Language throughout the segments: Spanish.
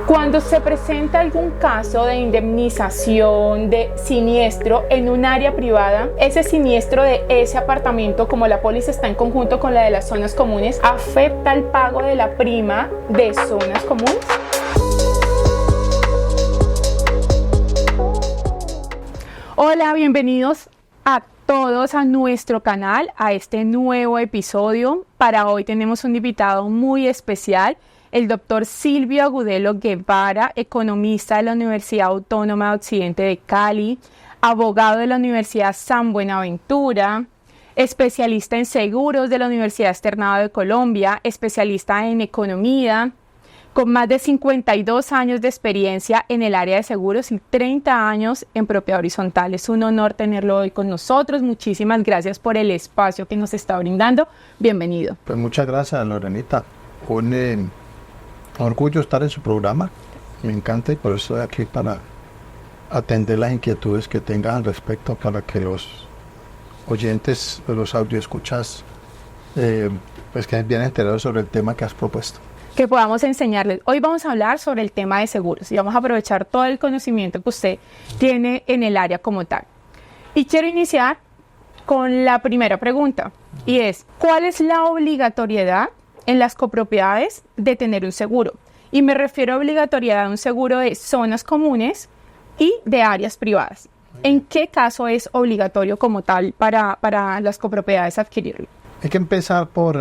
Cuando se presenta algún caso de indemnización de siniestro en un área privada, ese siniestro de ese apartamento, como la póliza está en conjunto con la de las zonas comunes, ¿afecta el pago de la prima de zonas comunes? Hola, bienvenidos a todos a nuestro canal, a este nuevo episodio. Para hoy tenemos un invitado muy especial, el doctor Silvio Agudelo Guevara, economista de la Universidad Autónoma de Occidente de Cali, abogado de la Universidad San Buenaventura, especialista en seguros de la Universidad Externado de Colombia, especialista en economía, con más de 52 años de experiencia en el área de seguros y 30 años en propiedad horizontal. Es un honor tenerlo hoy con nosotros. Muchísimas gracias por el espacio que nos está brindando. Bienvenido. Pues muchas gracias, Lorenita. Un orgullo estar en su programa. Me encanta y por eso estoy aquí para atender las inquietudes que tengan al respecto, para que los oyentes de los audioescuchas pues queden bien enterados sobre el tema que has propuesto. Que podamos enseñarles. Hoy vamos a hablar sobre el tema de seguros y vamos a aprovechar todo el conocimiento que usted tiene en el área como tal. Y quiero iniciar con la primera pregunta y es, ¿cuál es la obligatoriedad en las copropiedades de tener un seguro? Y me refiero a obligatoriedad de un seguro de zonas comunes y de áreas privadas. ¿En qué caso es obligatorio como tal para las copropiedades adquirirlo? Hay que empezar por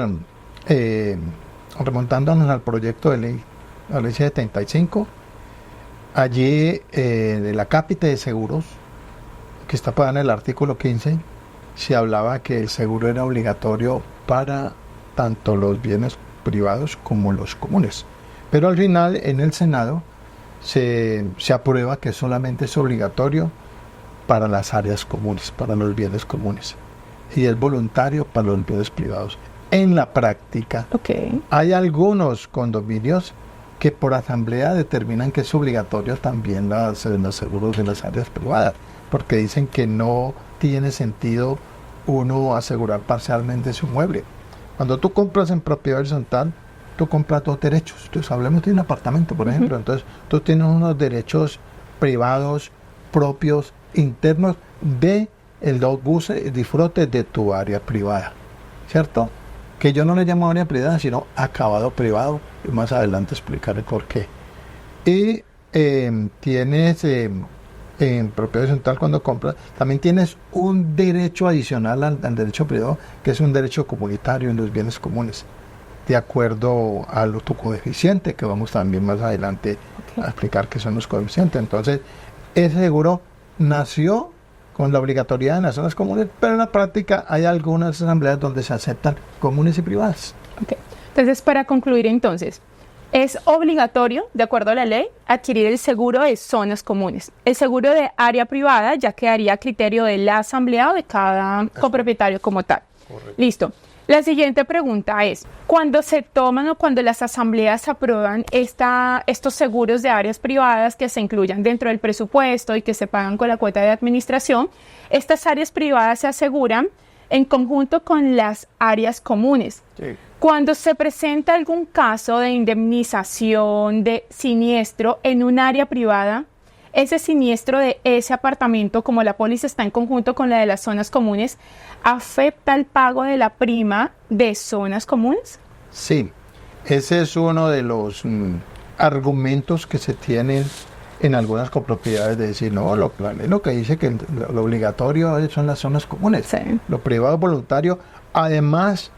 remontándonos al proyecto de ley, la ley 75, allí de la cápita de seguros, que está para en el artículo 15, se hablaba que el seguro era obligatorio para tanto los bienes privados como los comunes. Pero al final, en el Senado, se aprueba que solamente es obligatorio para las áreas comunes, para los bienes comunes, y es voluntario para los bienes privados. En la práctica, hay algunos condominios que por asamblea determinan que es obligatorio también los seguros de las áreas privadas, porque dicen que no tiene sentido uno asegurar parcialmente su inmueble. Cuando tú compras en propiedad horizontal, tú compras dos derechos. Entonces, hablemos de un apartamento, por ejemplo. Entonces, tú tienes unos derechos privados, propios, internos, de el goce y disfrute de tu área privada, ¿cierto? Que yo no le llamo área privada, sino acabado privado, y más adelante explicaré por qué. Y tienes en propiedad horizontal, cuando compras, también tienes un derecho adicional al derecho privado, que es un derecho comunitario en los bienes comunes, de acuerdo a tu coeficiente, que vamos también más adelante a explicar qué son los coeficientes. Entonces, ese seguro nació con la obligatoriedad en las zonas comunes, pero en la práctica hay algunas asambleas donde se aceptan comunes y privadas. Entonces, para concluir entonces, es obligatorio, de acuerdo a la ley, adquirir el seguro de zonas comunes. El seguro de área privada ya quedaría a criterio de la asamblea o de cada copropietario como tal. Correcto. Listo. La siguiente pregunta es, cuando se toman o cuando las asambleas aprueban estos seguros de áreas privadas que se incluyan dentro del presupuesto y que se pagan con la cuota de administración, estas áreas privadas se aseguran en conjunto con las áreas comunes. Sí. Cuando se presenta algún caso de indemnización de siniestro en un área privada, ese siniestro de ese apartamento, como la póliza está en conjunto con la de las zonas comunes, ¿afecta el pago de la prima de zonas comunes? Sí, ese es uno de los argumentos que se tienen en algunas copropiedades de decir, no, lo que dice que lo obligatorio son las zonas comunes, sí. Lo privado voluntario. Además,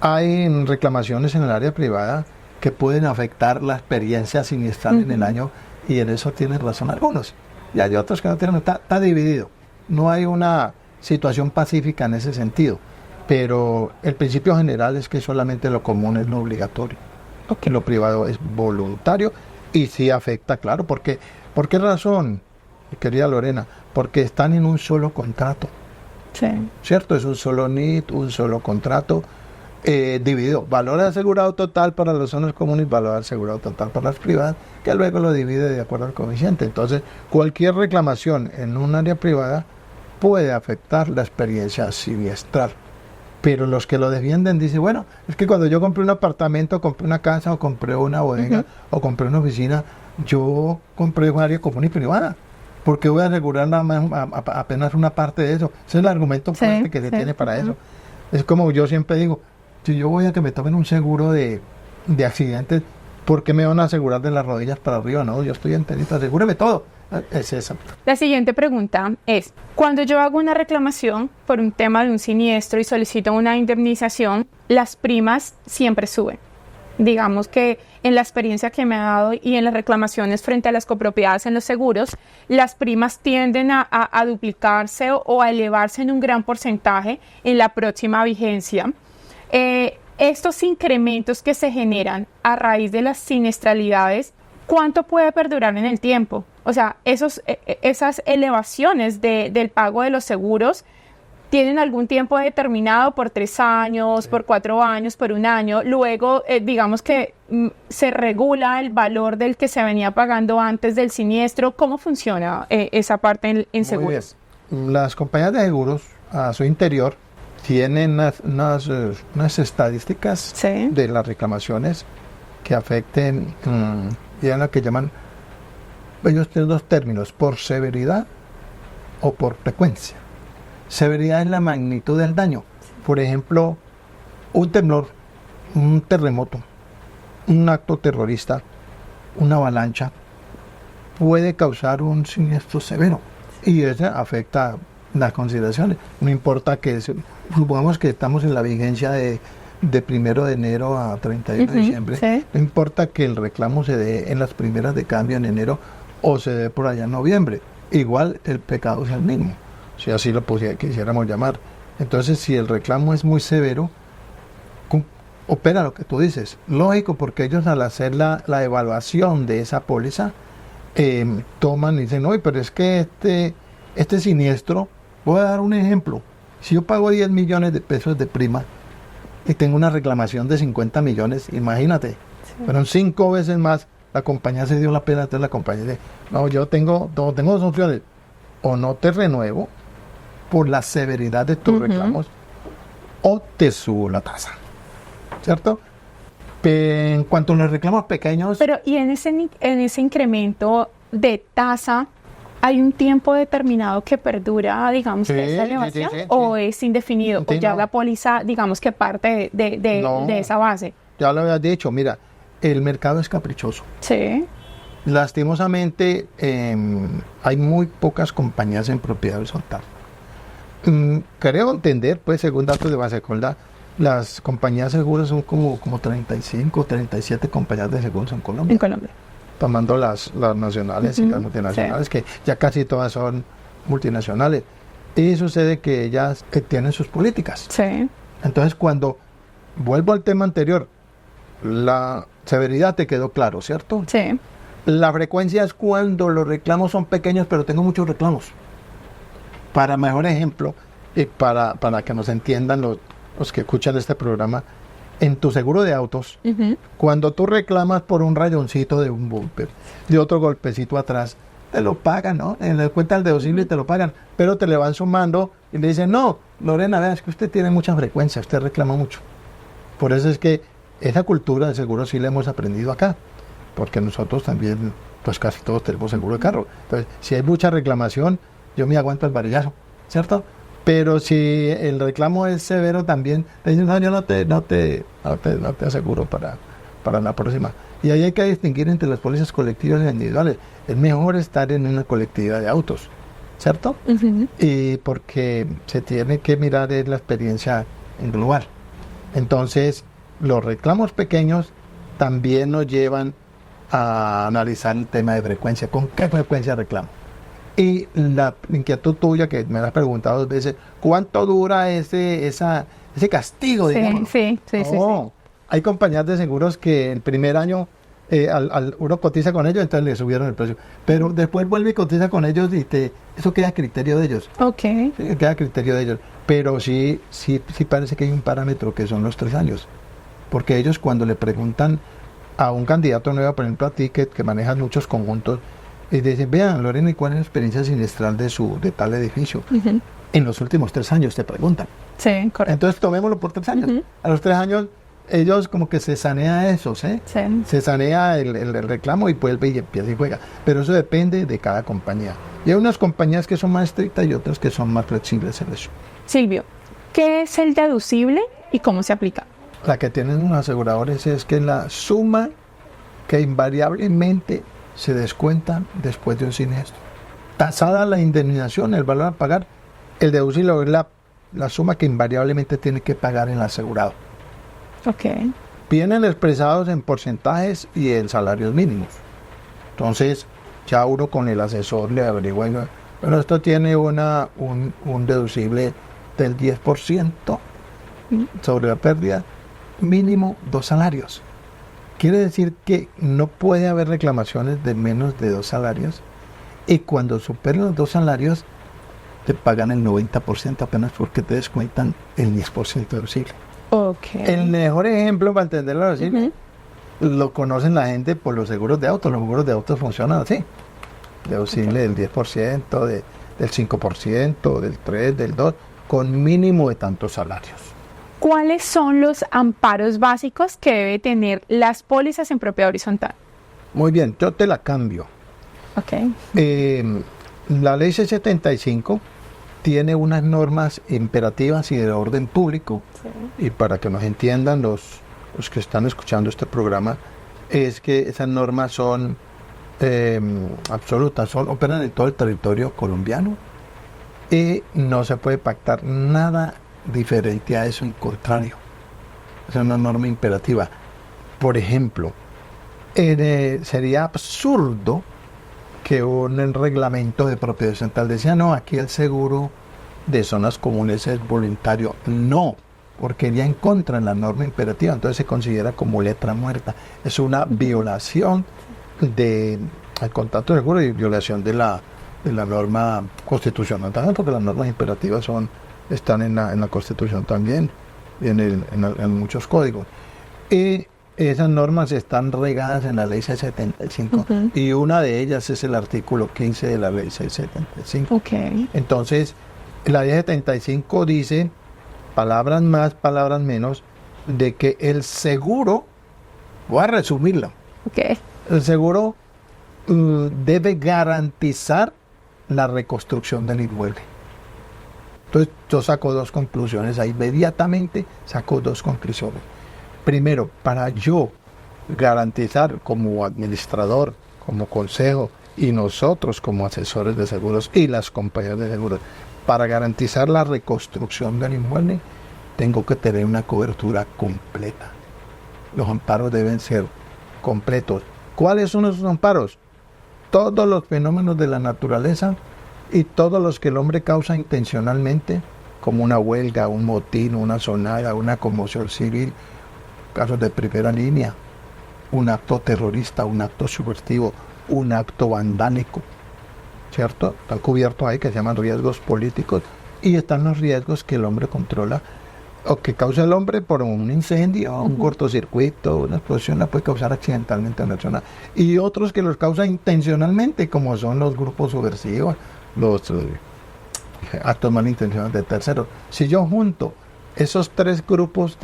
hay reclamaciones en el área privada que pueden afectar la experiencia siniestral en el año, y en eso tienen razón algunos. Y hay otros que no tienen, está dividido. No hay una situación pacífica en ese sentido. Pero el principio general es que solamente lo común es lo obligatorio. Lo privado es voluntario y sí afecta, claro. Porque, ¿por qué razón, querida Lorena? Porque están en un solo contrato. Sí. ¿Cierto? Es un solo NIT, un solo contrato. Dividido, valor asegurado total para las zonas comunes, valor asegurado total para las privadas, que luego lo divide de acuerdo al coeficiente. Entonces, cualquier reclamación en un área privada puede afectar la experiencia siniestral. Pero los que lo defienden dicen, bueno, es que cuando yo compré un apartamento, compré una casa o compré una bodega o compré una oficina, yo compré un área común y privada. Porque voy a asegurar nada más apenas una parte de eso. Ese es el argumento fuerte que se tiene para eso. Es como yo siempre digo, si yo voy a que me tomen un seguro de accidentes, ¿por qué me van a asegurar de las rodillas para arriba? No, yo estoy enterito, asegúreme todo. Es esa. La siguiente pregunta es, cuando yo hago una reclamación por un tema de un siniestro y solicito una indemnización, las primas siempre suben. Digamos que en la experiencia que me ha dado y en las reclamaciones frente a las copropiedades en los seguros, las primas tienden a duplicarse o a elevarse en un gran porcentaje en la próxima vigencia. Estos incrementos que se generan a raíz de las siniestralidades, ¿cuánto puede perdurar en el tiempo? O sea, esas elevaciones del pago de los seguros tienen algún tiempo determinado por 3 años, por 4 años, por 1 año. Luego, digamos que se regula el valor del que se venía pagando antes del siniestro. ¿Cómo funciona esa parte en seguros? Las compañías de seguros a su interior tienen unas estadísticas de las reclamaciones que afecten, y en lo que llaman, ellos tienen 2 términos, por severidad o por frecuencia. Severidad es la magnitud del daño. Por ejemplo, un temblor, un terremoto, un acto terrorista, una avalancha, puede causar un siniestro severo. Y eso afecta las consideraciones. No importa que, supongamos que estamos en la vigencia de 1 de enero a 31 de diciembre, no importa que el reclamo se dé en las primeras de cambio en enero o se dé por allá en noviembre. Igual el pecado es el mismo, si así lo quisiéramos llamar. Entonces, si el reclamo es muy severo, opera lo que tú dices. Lógico, porque ellos al hacer la evaluación de esa póliza, toman y dicen, no, pero es que este siniestro, voy a dar un ejemplo. Si yo pago 10 millones de pesos de prima y tengo una reclamación de 50 millones, imagínate, fueron 5 veces más. La compañía se dio la pena, entonces la compañía dice, no, yo tengo 2 opciones, o no te renuevo por la severidad de tus reclamos, o te subo la tasa, ¿cierto? En cuanto a los reclamos pequeños... Pero, ¿y en ese incremento de tasa, hay un tiempo determinado que perdura, digamos, esa elevación, o es indefinido, o ya la póliza, digamos, que parte de esa base? Ya lo habías dicho, mira, el mercado es caprichoso. Sí. Lastimosamente, hay muy pocas compañías en propiedad horizontal. Creo entender, pues, según datos de Basecolda, las compañías de seguros son como 35, 37 compañías de seguros en Colombia. En Colombia. Tomando las nacionales y las multinacionales, que ya casi todas son multinacionales. Y sucede que ellas tienen sus políticas. Sí. Entonces, cuando vuelvo al tema anterior, la severidad te quedó claro, ¿cierto? Sí. La frecuencia es cuando los reclamos son pequeños, pero tengo muchos reclamos. Para mejor ejemplo, y para que nos entiendan los que escuchan este programa, en tu seguro de autos, cuando tú reclamas por un rayoncito de un bumper, de otro golpecito atrás, te lo pagan, ¿no? En la cuenta del deducible te lo pagan, pero te le van sumando y le dicen, no, Lorena, vea, es que usted tiene mucha frecuencia, usted reclama mucho. Por eso es que esa cultura de seguro sí la hemos aprendido acá, porque nosotros también, pues casi todos tenemos seguro de carro. Entonces, si hay mucha reclamación, yo me aguanto el varillazo, ¿cierto? Pero si el reclamo es severo también, te dicen, no, yo no te aseguro para la próxima. Y ahí hay que distinguir entre las pólizas colectivas e individuales. Es mejor estar en una colectividad de autos, ¿cierto? Y porque se tiene que mirar la experiencia en global. Entonces, los reclamos pequeños también nos llevan a analizar el tema de frecuencia. ¿Con qué frecuencia reclamo? Y la inquietud tuya, que me la has preguntado 2 veces, ¿cuánto dura ese castigo, digamos? Sí. Hay compañías de seguros que el primer año uno cotiza con ellos, entonces le subieron el precio. Pero después vuelve y cotiza con ellos y eso queda a criterio de ellos. Ok. Sí, queda a criterio de ellos. Pero sí parece que hay un parámetro que son los 3 años. Porque ellos cuando le preguntan a un candidato nuevo, por ejemplo a ti, que manejas muchos conjuntos, y dicen, vean, Lorena, ¿y cuál es la experiencia siniestral de tal edificio? en los últimos 3 años, te preguntan. Sí, correcto. Entonces tomémoslo por 3 años. A los 3 años ellos como que se sanea eso, ¿sí? Se sanea el reclamo y vuelve y empieza y juega. Pero eso depende de cada compañía. Y hay unas compañías que son más estrictas y otras que son más flexibles en eso. Silvio, ¿qué es el deducible y cómo se aplica? La que tienen los aseguradores es que la suma que invariablemente se descuenta después de un siniestro. Tasada la indemnización, el valor a pagar, el deducible es la suma que invariablemente tiene que pagar el asegurado. Ok. Vienen expresados en porcentajes y en salarios mínimos. Entonces, ya uno con el asesor le averigua, bueno, esto tiene un deducible del 10% sobre la pérdida, mínimo 2 salarios. Quiere decir que no puede haber reclamaciones de menos de 2 salarios y cuando superen los 2 salarios te pagan el 90% apenas porque te descuentan el 10% deducible. Okay. El mejor ejemplo para entenderlo así, lo conocen la gente por los seguros de autos. Los seguros de autos funcionan así. Deducible del 10%, del 5%, del 3%, del 2%, con mínimo de tantos salarios. ¿Cuáles son los amparos básicos que debe tener las pólizas en propiedad horizontal? Muy bien, yo te la cambio. Okay. La ley C75 tiene unas normas imperativas y de orden público, y para que nos entiendan los que están escuchando este programa, es que esas normas son absolutas, operan en todo el territorio colombiano y no se puede pactar nada diferente a eso, en contrario. Es una norma imperativa. Por ejemplo, sería absurdo que un reglamento de propiedad horizontal decía, no, aquí el seguro de zonas comunes es voluntario. No, porque iría en contra de la norma imperativa, entonces se considera como letra muerta. Es una violación al contrato de seguro y violación de la norma constitucional también, porque las normas imperativas están en la Constitución también, y en muchos códigos. Y esas normas están regadas en la ley C75 y una de ellas es el artículo 15 de la ley C75. Okay. Entonces, la ley C75 dice, palabras más, palabras menos, de que el seguro, voy a resumirlo, el seguro debe garantizar la reconstrucción del inmueble. Entonces, yo saco 2 conclusiones, ahí inmediatamente saco 2 conclusiones. Primero, para yo garantizar como administrador, como consejo y nosotros como asesores de seguros y las compañías de seguros, para garantizar la reconstrucción del inmueble, tengo que tener una cobertura completa. Los amparos deben ser completos. ¿Cuáles son esos amparos? Todos los fenómenos de la naturaleza y todos los que el hombre causa intencionalmente, como una huelga, un motín, una sonada, una conmoción civil, casos de primera línea, un acto terrorista, un acto subversivo, un acto vandálico, ¿cierto? Están cubiertos ahí que se llaman riesgos políticos y están los riesgos que el hombre controla o que causa el hombre por un incendio, un cortocircuito, una explosión la puede causar accidentalmente en la zona, y otros que los causa intencionalmente, como son los grupos subversivos, los actos malintencionados de terceros. Si yo junto esos 3 grupos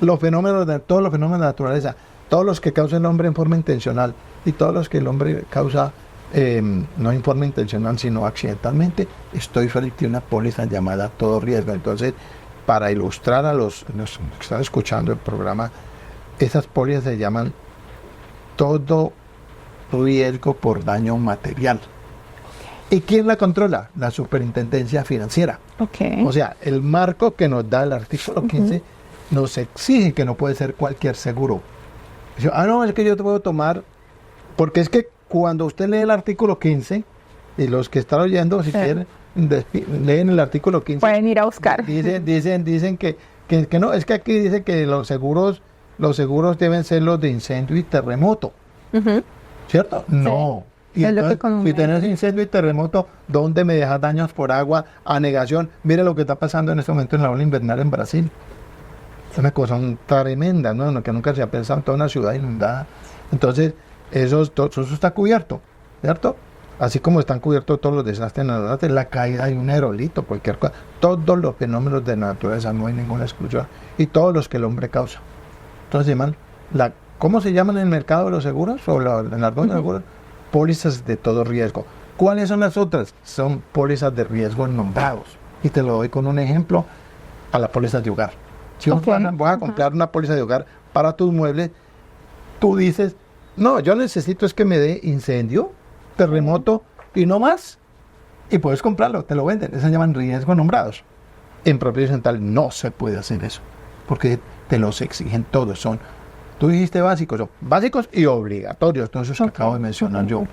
los fenómenos todos los fenómenos de la naturaleza, todos los que causa el hombre en forma intencional y todos los que el hombre causa no en forma intencional sino accidentalmente, estoy frente a una póliza llamada todo riesgo. Entonces, para ilustrar a los que están escuchando el programa, esas pólizas se llaman todo riesgo por daño material. ¿Y quién la controla? La Superintendencia Financiera. O sea, el marco que nos da el artículo 15 nos exige que no puede ser cualquier seguro. Dice, no, es que yo te puedo tomar, porque es que cuando usted lee el artículo 15, y los que están oyendo, si quieren, leen el artículo 15. Pueden ir a buscar. Dicen que no, es que aquí dice que los seguros deben ser los de incendio y terremoto. ¿Cierto? No. Y entonces, si tenés incendio y terremoto, ¿dónde me dejas daños por agua, anegación? Mire lo que está pasando en este momento en la ola invernal en Brasil. Es una cosa tremenda, ¿no? Que nunca se ha pensado en toda una ciudad inundada. Entonces, eso está cubierto, ¿cierto? Así como están cubiertos todos los desastres naturales, la caída de un aerolito, cualquier cosa, todos los fenómenos de naturaleza, no hay ninguna exclusión, y todos los que el hombre causa. Entonces llaman, ¿cómo se llaman en el mercado de los seguros? O en las dos seguros, pólizas de todo riesgo. ¿Cuáles son las otras? Son pólizas de riesgo nombrados. Y te lo doy con un ejemplo, a la póliza de hogar. Si vos vas a comprar una póliza de hogar para tus muebles, tú dices, no, yo necesito es que me dé incendio, terremoto y no más. Y puedes comprarlo, te lo venden. Eso se llaman riesgos nombrados. En propiedad horizontal no se puede hacer eso, porque te los exigen todos. Tú dijiste básicos, son básicos y obligatorios, todos esos que acabo de mencionar yo.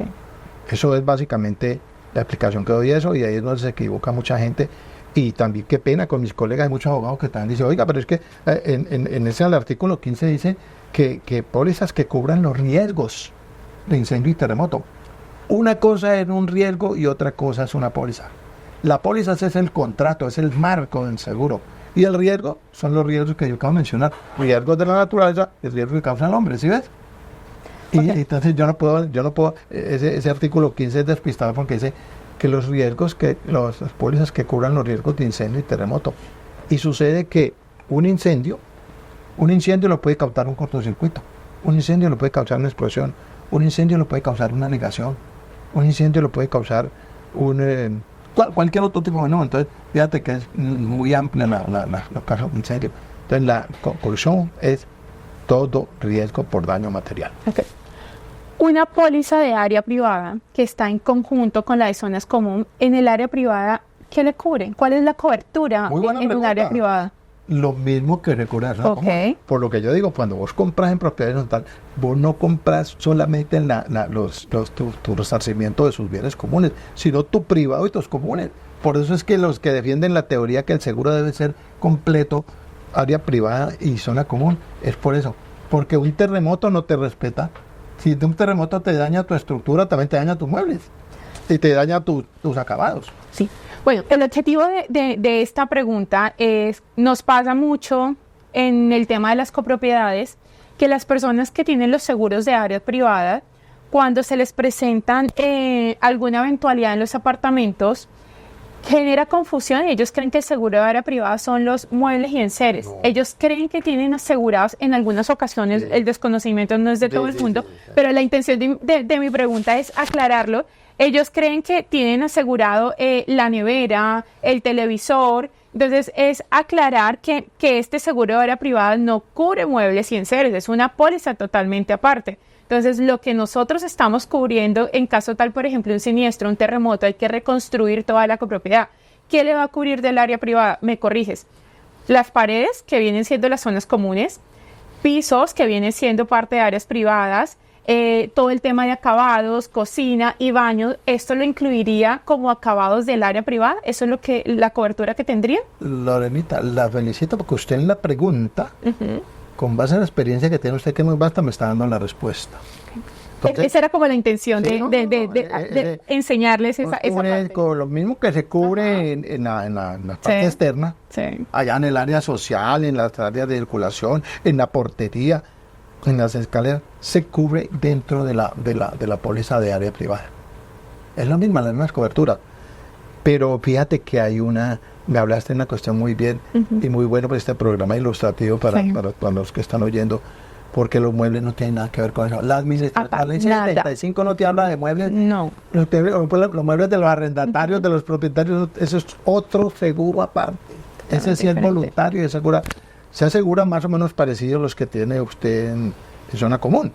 Eso es básicamente la explicación que doy de eso, y ahí es donde se equivoca mucha gente. Y también qué pena con mis colegas, hay muchos abogados que también dicen, oiga, pero es que en ese artículo 15 dice que pólizas que cubran los riesgos de incendio y terremoto. Una cosa es un riesgo y otra cosa es una póliza. La póliza es el contrato, es el marco del seguro. Y el riesgo son los riesgos que yo acabo de mencionar. Riesgos de la naturaleza y riesgos que causa el hombre, ¿sí ves? Y entonces yo no puedo, ese artículo 15 es despistado porque dice que los riesgos, las pólizas que cubran los riesgos de incendio y terremoto. Y sucede que un incendio lo puede causar un cortocircuito, un incendio lo puede causar una explosión, un incendio lo puede causar una negación, un incendio lo puede causar cualquier otro tipo de fenómeno. Entonces, fíjate que es muy amplia la causa de un incendio. Entonces, la conclusión es todo riesgo por daño material. Okay. Una póliza de área privada que está en conjunto con la de zonas común, en el área privada, ¿qué le cubre? ¿Cuál es la cobertura en un área privada? Lo mismo que recurrir, ¿no? Por lo que yo digo, cuando vos compras en propiedad horizontal, vos no compras solamente tu resarcimiento de sus bienes comunes, sino tu privado y tus comunes. Por eso es que los que defienden la teoría que el seguro debe ser completo, área privada y zona común, es por eso. Porque un terremoto no te respeta. Si un terremoto te daña tu estructura, también te daña tus muebles y te daña tus acabados. Sí. Bueno, el objetivo de esta pregunta es, nos pasa mucho en el tema de las copropiedades, que las personas que tienen los seguros de área privada, cuando se les presentan alguna eventualidad en los apartamentos, genera confusión y ellos creen que el seguro de área privada son los muebles y enseres. No. Ellos creen que tienen asegurados en algunas ocasiones, el desconocimiento no es de todo el mundo, pero la intención de mi pregunta es aclararlo. Ellos creen que tienen asegurado la nevera, el televisor. Entonces es aclarar que este seguro de área privada no cubre muebles y enseres, es una póliza totalmente aparte. Entonces lo que nosotros estamos cubriendo en caso tal, por ejemplo, un siniestro, un terremoto, hay que reconstruir toda la copropiedad. ¿Qué le va a cubrir del área privada? Me corriges. Las paredes, que vienen siendo las zonas comunes, pisos, que vienen siendo parte de áreas privadas, todo el tema de acabados, cocina y baño, ¿esto lo incluiría como acabados del área privada? ¿Eso es la cobertura que tendría? Lorenita, la felicito porque usted en la pregunta, con base en la experiencia que tiene usted, que es muy vasta, me está dando la respuesta. Entonces, esa era como la intención de enseñarles esa parte. Con lo mismo que se cubre en la parte externa, allá en el área social, en las áreas de circulación, en la portería, en las escaleras, se cubre dentro de la póliza de área privada. Es lo mismo, las mismas coberturas. Pero fíjate que hay me hablaste de una cuestión muy bien y muy bueno para este programa ilustrativo para los que están oyendo, porque los muebles no tienen nada que ver con eso. La ley 75 no te habla de muebles. No. Los muebles de los arrendatarios, de los propietarios, eso es otro seguro aparte. Ese sí es voluntario y se asegura más o menos parecido a los que tiene usted en zona común.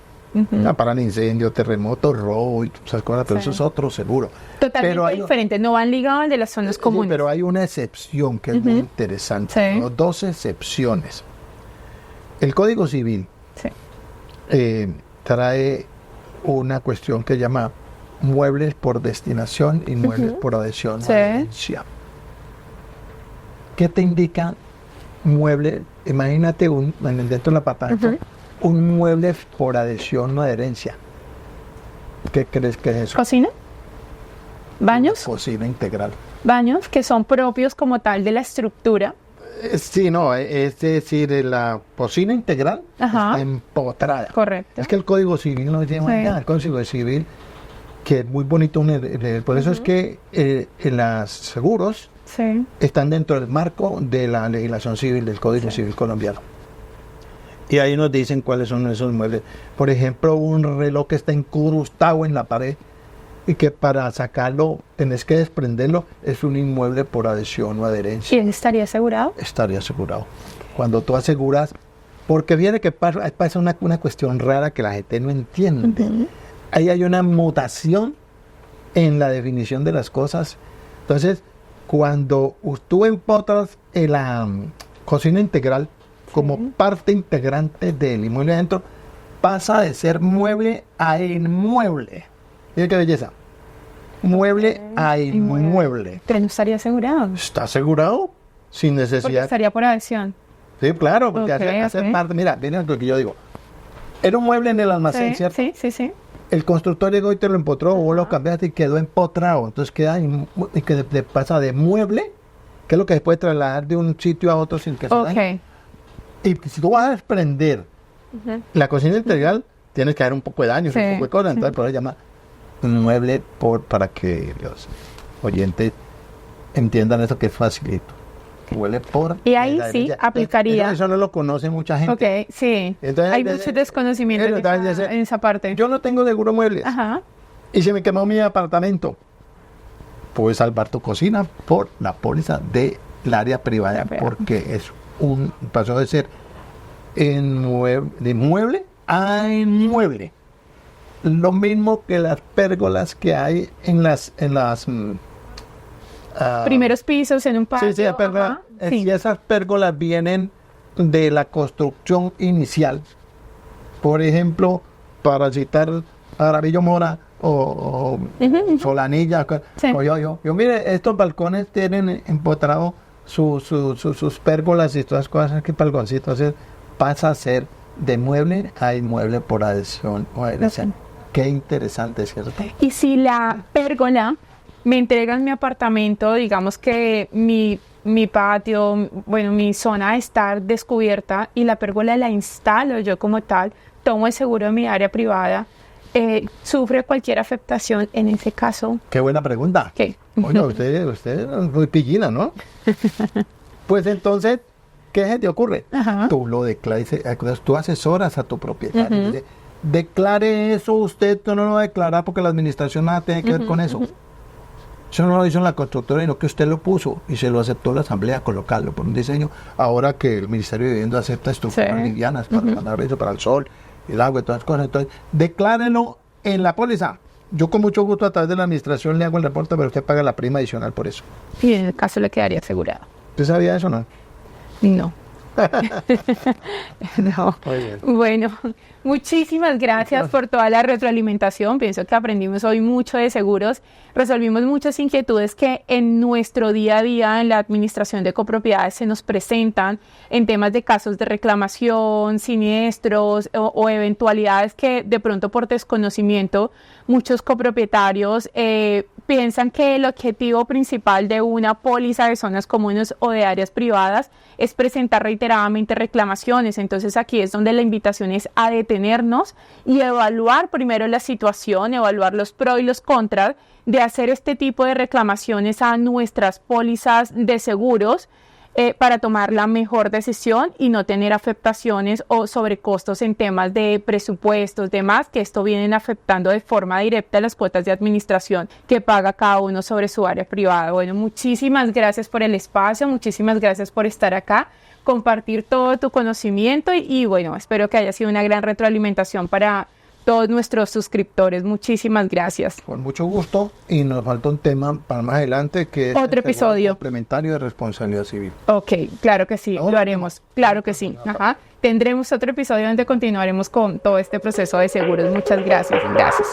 Para incendio, terremoto, robo y esas cosas, pero eso es otro seguro. Totalmente diferente, no van ligados al de las zonas comunes. Pero hay una excepción que es muy interesante, ¿no? 2 excepciones. El Código Civil trae una cuestión que llama muebles por destinación y muebles por adhesión a herencia. ¿Qué te indica mueble? Imagínate dentro del apartamento un mueble por adhesión o herencia. ¿Qué crees que es eso? ¿Cocina? ¿Baños? Cocina integral. Baños que son propios como tal de la estructura. Sí, no, es decir, la cocina integral está empotrada. Correcto. Es que el Código Civil no tiene nada. El Código Civil que es muy bonito. Por eso es que en los seguros Sí. están dentro del marco de la legislación civil, del Código Civil colombiano. Y ahí nos dicen cuáles son esos muebles. Por ejemplo, un reloj que está incrustado en la pared y que para sacarlo tenés que desprenderlo, es un inmueble por adhesión o adherencia. ¿Y él estaría asegurado? Estaría asegurado. Cuando tú aseguras, porque viene que pasa una cuestión rara que la gente no entiende. Ahí hay una mutación en la definición de las cosas. Entonces, cuando tú empotras la cocina integral como parte integrante del inmueble adentro, pasa de ser mueble a inmueble. Mira qué belleza. Mueble a inmueble. Pero no estaría asegurado. ¿Está asegurado? Sin Porque necesidad. estaría por adhesión. Sí, claro, porque Ok, hace ok. parte. Mira, viene lo que yo digo. Era un mueble en el almacén, Sí, ¿cierto? sí, sí, sí. El constructor llegó y te lo empotró, o vos lo cambiaste y quedó empotrado. Entonces queda y que pasa de mueble, que es lo que se puede trasladar de un sitio a otro sin que se dañe. Ok. Y si tú vas a desprender la cocina integral, tienes que dar un poco de daño, Sí. un poco de cosas. Entonces por eso se llama un mueble para que los oyentes entiendan eso que es facilito. Mueble por. Y ahí la sí herencia. aplicaría. Eso no lo conoce mucha gente. Ok, sí. Entonces, Hay mucho desconocimiento en esa parte. Yo no tengo seguro muebles. Ajá. Y se me quemó mi apartamento. Puedes salvar tu cocina por la póliza del área privada, porque es pasó de ser de inmueble a inmueble. Lo mismo que las pérgolas que hay en las Primeros pisos en un patio. Sí, sí, ajá, sí. y esas pérgolas vienen de la construcción inicial. Por ejemplo, para citar a Aravillo Mora o Solanilla. Sí. O yo, mire, estos balcones tienen empotrado sus pérgolas y todas las cosas, que balconcitos. Entonces pasa a ser de mueble a inmueble por adhesión o adherencia. Ok. Qué interesante, ¿cierto? Y si la pérgola me entregan mi apartamento, digamos que mi patio, bueno, mi zona está descubierta y la pérgola la instalo yo como tal, tomo el seguro de mi área privada, ¿sufre cualquier afectación en ese caso? Qué buena pregunta. ¿Qué? Oye, usted es muy pillina, ¿no? Pues entonces, ¿qué se te ocurre? Ajá. Tú lo declaras, tú asesoras a tu propietario. Dice, declare eso, usted no lo va a declarar porque la administración nada tiene que ver con eso. Eso no lo hizo en la constructora, sino que usted lo puso y se lo aceptó la asamblea colocarlo por un diseño. Ahora que el Ministerio de Vivienda acepta estructuras livianas para mandar eso para el sol, el agua y todas las cosas, entonces declárelo en la póliza. Yo con mucho gusto a través de la administración le hago el reporte, pero usted paga la prima adicional por eso. Y en el caso le quedaría asegurado. ¿Usted sabía eso, no? No. No. Muy bien. Bueno, muchísimas gracias por toda la retroalimentación. Pienso que aprendimos hoy mucho de seguros, resolvimos muchas inquietudes que en nuestro día a día en la administración de copropiedades se nos presentan en temas de casos de reclamación, siniestros o eventualidades que de pronto por desconocimiento muchos copropietarios piensan que el objetivo principal de una póliza de zonas comunes o de áreas privadas es presentar reiteradamente reclamaciones. Entonces aquí es donde la invitación es a detenernos y evaluar primero la situación, evaluar los pros y los contras de hacer este tipo de reclamaciones a nuestras pólizas de seguros para tomar la mejor decisión y no tener afectaciones o sobrecostos en temas de presupuestos, demás, que esto vienen afectando de forma directa las cuotas de administración que paga cada uno sobre su área privada. Bueno, muchísimas gracias por el espacio, muchísimas gracias por estar acá, compartir todo tu conocimiento y bueno, espero que haya sido una gran retroalimentación para todos nuestros suscriptores. Muchísimas gracias. Con mucho gusto, y nos falta un tema para más adelante que es otro el episodio complementario de responsabilidad civil. Ok, claro que sí, ¿No? lo haremos, claro que sí. Ajá. Tendremos otro episodio donde continuaremos con todo este proceso de seguros. Muchas gracias. Gracias.